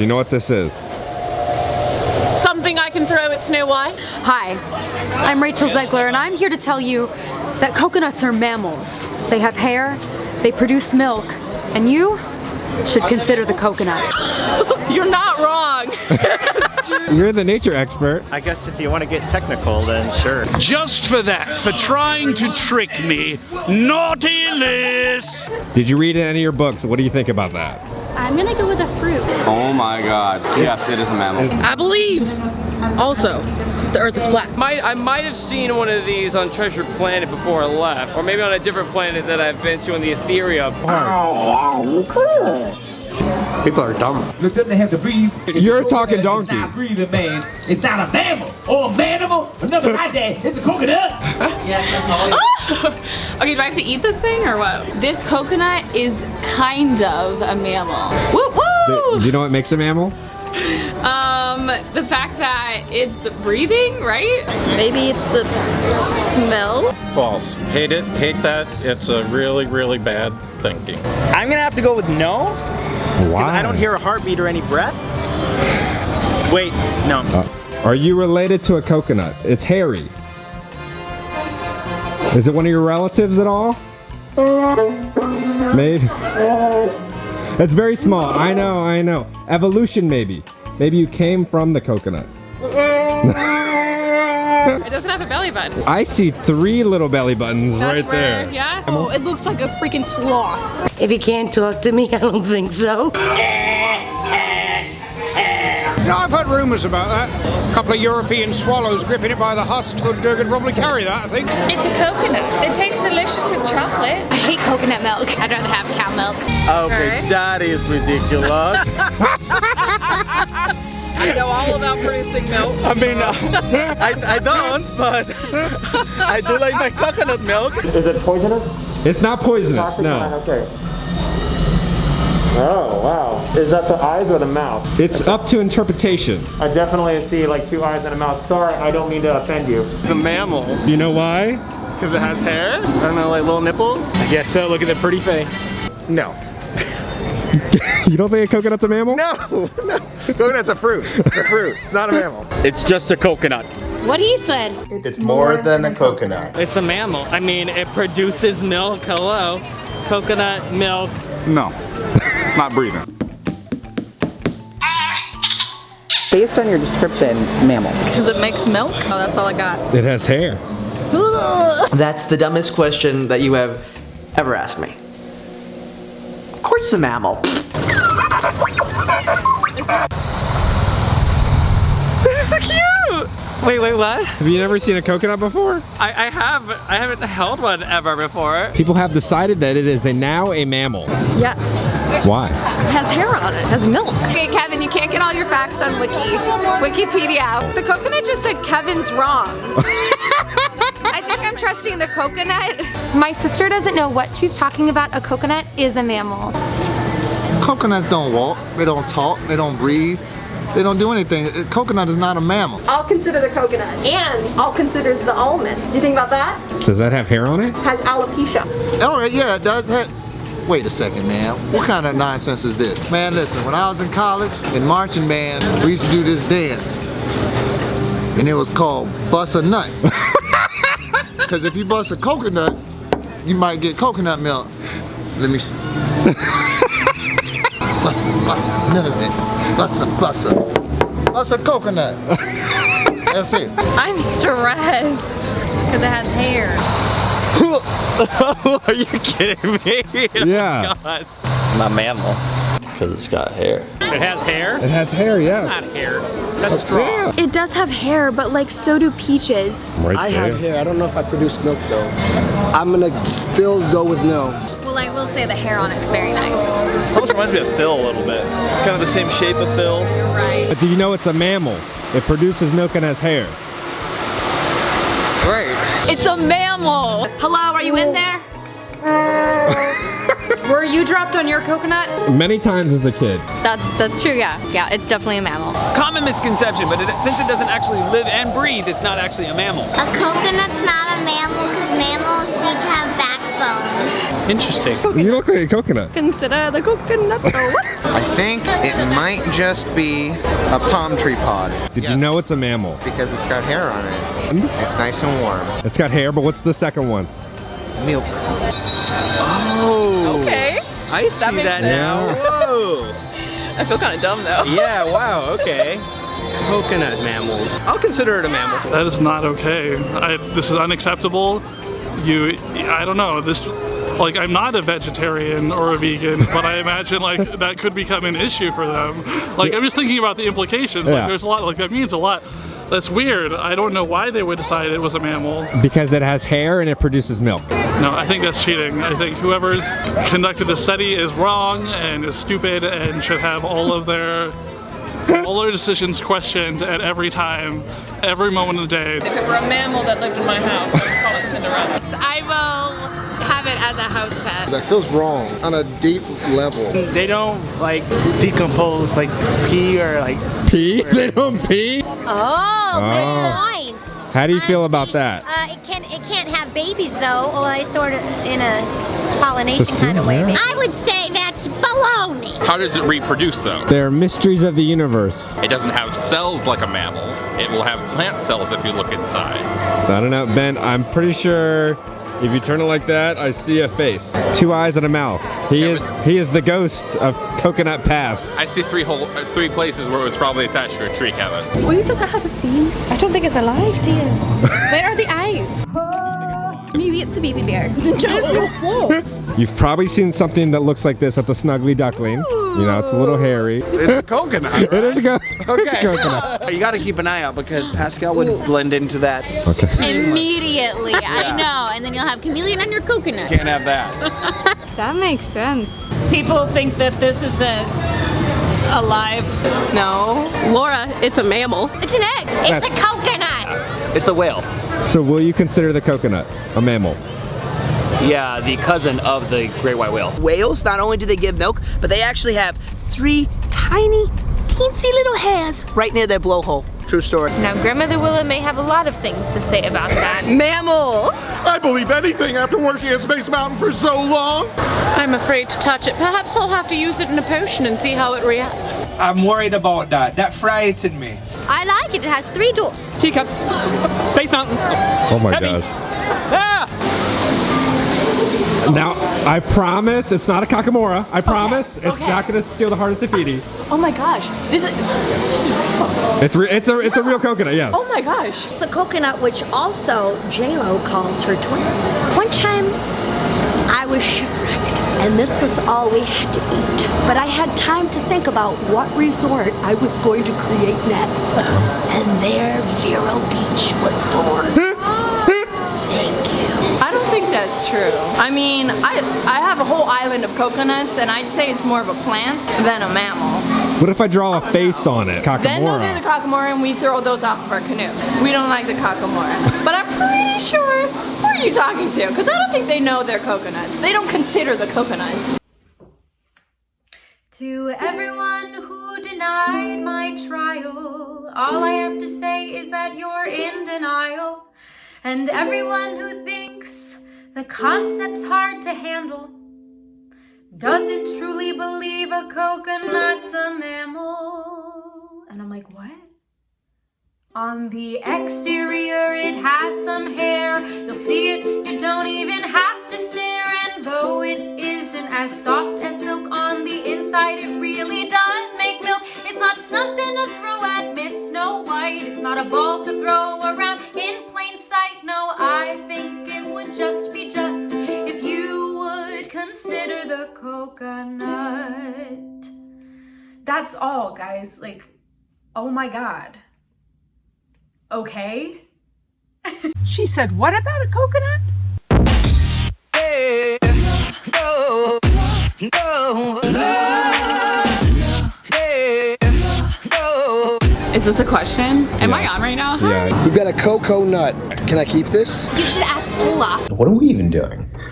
Do you know what this is? Something I can throw at Snow White? Hi, I'm Rachel Zegler, and I'm here to tell you that coconuts are mammals. They have hair, they produce milk, and you should consider the coconut. You're not wrong. You're the nature expert. I guess if you want to get technical, then sure. Just for that, for trying to trick me. Naughty Liz! Did you read in any of your books? What do you think about that? I'm gonna go with a fruit. Oh my god. Yes, it is a mammal. I believe also the earth is flat. I might have seen one of these on Treasure Planet before I left, or maybe on a different planet that I've been to in the Ethereum. People are dumb. Look up, they have to breathe. You're talking donkey. It's not breathing, man. It's not a mammal or a manimal. Another like that. It's a coconut. Okay, do I have to eat this thing or what? This coconut is kind of a mammal. Woo woo! Do you know what makes a mammal? The fact that it's breathing, right? Maybe it's the smell. False. Hate it. Hate that. It's a really, really bad thinking. I'm gonna have to go with no. Why? I don't hear a heartbeat or any breath. Wait, no. Are you related to a coconut? It's hairy. Is it one of your relatives at all? Maybe. It's very small. I know. Evolution, maybe. Maybe you came from the coconut. It doesn't have a belly button. I see 3 little belly buttons right there. Yeah? Oh, it looks like a freaking sloth. If you can't talk to me, I don't think so. Yeah, I've heard rumors about that. A couple of European swallows gripping it by the husk could probably carry that, I think. It's a coconut. It tastes delicious with chocolate. I hate coconut milk. I'd rather have cow milk. Okay, that is ridiculous. I know all about producing milk. I mean, I don't, but I do like my coconut milk. Is it poisonous? It's not poisonous, no. Okay. Oh, wow. Is that the eyes or the mouth? It's up to interpretation. I definitely see like 2 eyes and a mouth. Sorry, I don't mean to offend you. It's a mammal. Do you know why? Because it has hair? I don't know, like little nipples? I guess so. Look at the pretty face. No. You don't think a coconut's a mammal? No. Coconut's a fruit. It's a fruit. It's not a mammal. It's just a coconut. What he said. It's more than a coconut. It's a mammal. I mean, it produces milk. Hello. Coconut milk. No. It's not breathing. Based on your description, mammal. Because it makes milk? Oh, that's all I got. It has hair. That's the dumbest question that you have ever asked me. Of course it's a mammal. This is so cute! Wait, what? Have you never seen a coconut before? I haven't held one ever before. People have decided that it is now a mammal. Yes. Why? It has hair on it. It has milk. Okay, Kevin, you can't get all your facts on Wikipedia. The coconut just said Kevin's wrong. I think I'm trusting the coconut. My sister doesn't know what she's talking about. A coconut is a mammal. Coconuts don't walk. They don't talk. They don't breathe. They don't do anything. Coconut is not a mammal. I'll consider the coconut, and I'll consider the almond. Do you think about that? Does that have hair on it? It has alopecia. All right, yeah, it does have. Wait a second, man. What kind of nonsense is this? Man, listen, when I was in college, in marching band, we used to do this dance. And it was called Bust a Nut. Because if you bust a coconut, you might get coconut milk. Let me see. Bust a nut. Bust a coconut. That's it. I'm stressed. Because it has hair. Are you kidding me? Yeah. Oh God. Not mammal. Because it's got hair. It has hair? It has hair, yeah. Not hair. That's straw. Yeah. It does have hair, but like so do peaches. Right I there. have hair. I don't know if I produce milk though. I'm gonna still go with no. Well, I will say the hair on it's very nice. Almost reminds me of Phil a little bit. Kind of the same shape of Phil. Right. But do you know it's a mammal? It produces milk and has hair. Right. It's a mammal. Hello, are you in there? Were you dropped on your coconut? Many times as a kid. That's true, yeah. Yeah, it's definitely a mammal. Common misconception, but since it doesn't actually live and breathe, it's not actually a mammal. A coconut's not a mammal because mammals need to have backbones. Interesting. You look like a coconut. Consider the coconut what? I think it might just be a palm tree pod. Did you know it's a mammal? Because it's got hair on it. It's nice and warm. It's got hair, but what's the second one? Milk. Oh. Okay. I see that now. Whoa. I feel kind of dumb though. Yeah, wow, okay. Coconut mammals. I'll consider it a mammal. That is not okay. This is unacceptable. I don't know, like, I'm not a vegetarian or a vegan, but I imagine, like, that could become an issue for them. Like, I'm just thinking about the implications. Like, there's a lot, like, that means a lot. That's weird. I don't know why they would decide it was a mammal. Because it has hair and it produces milk. No, I think that's cheating. I think whoever's conducted the study is wrong and is stupid and should have all their decisions questioned at every time, every moment of the day. If it were a mammal that lived in my house, I would call it Cinderella. I will have it as a house pet. That feels wrong on a deep level. They don't like decompose like pee or like pee? They don't pee? Oh, good point. How do you feel about that? It can't have babies though, or sort of in a pollination kind of way. I would say that's baloney. How does it reproduce though? They're mysteries of the universe. It doesn't have cells like a mammal. It will have plant cells if you look inside. I don't know, Ben, I'm pretty sure if you turn it like that, I see a face. 2 eyes and a mouth. He is the ghost of Coconut Pass. I see three places where it was probably attached to a tree, Kevin. Why does that have a face? I don't think it's alive, do you? Where are the eyes? Maybe it's a baby bear. There's no clothes. You've probably seen something that looks like this at the Snuggly Duckling. You know, it's a little hairy. It's a coconut, right? It is a Okay. coconut. You gotta keep an eye out because Pascal would blend into that. Immediately, I know. And then you'll have chameleon on your coconut. Can't have that. That makes sense. People think that this is alive. No. Laura, it's a mammal. It's an egg. It's a coconut. It's a whale. So will you consider the coconut a mammal? Yeah, the cousin of the great white whale. Whales, not only do they give milk, but they actually have 3 tiny, teensy little hairs right near their blowhole. True story. Now, Grandmother Willow may have a lot of things to say about that. Mammal. I believe anything after working at Space Mountain for so long. I'm afraid to touch it. Perhaps I'll have to use it in a potion and see how it reacts. I'm worried about that. That frightens me. I like it. It has 3 doors. Teacups. Space Mountain. Oh my Heavy. gosh. Ah! Now, I promise it's not a Kakamora. I promise it's not going to steal the heart of Tafiti. Oh my gosh. This is... It's a real coconut, yeah. Oh my gosh. It's a coconut, which also J-Lo calls her twins. One time, I was shipwrecked, and this was all we had to eat. But I had time to think about what resort I was going to create next. And there, Vero Beach was born. Thank you. I don't think that's true. I mean, I have a whole island of coconuts, and I'd say it's more of a plant than a mammal. What if I draw a face on it? Kakamora. Then those are the Kakamora, and we throw those off of our canoe. We don't like the Kakamora. But I'm pretty sure, who are you talking to? Because I don't think they know they're coconuts. They don't consider the coconuts. To everyone who denied my trial, all I have to say is that you're in denial. And everyone who thinks the concept's hard to handle doesn't truly believe a coconut's a mammal. And I'm like, what? On the exterior it has some hair. You'll see it, you don't even have to stare. And though it isn't as soft as silk, on the inside it really does make milk. It's not something to throw at Miss Snow White. It's not a ball to throw around in plain sight. No, I think it would just be just if you would consider the coconut. That's all, guys. Like, oh my god. Okay. She said, what about a coconut? Hey, no, no, hey, no. Is this a question? Am I on right now? Yeah. We've got a coconut. Can I keep this? You should ask Olaf. What are we even doing?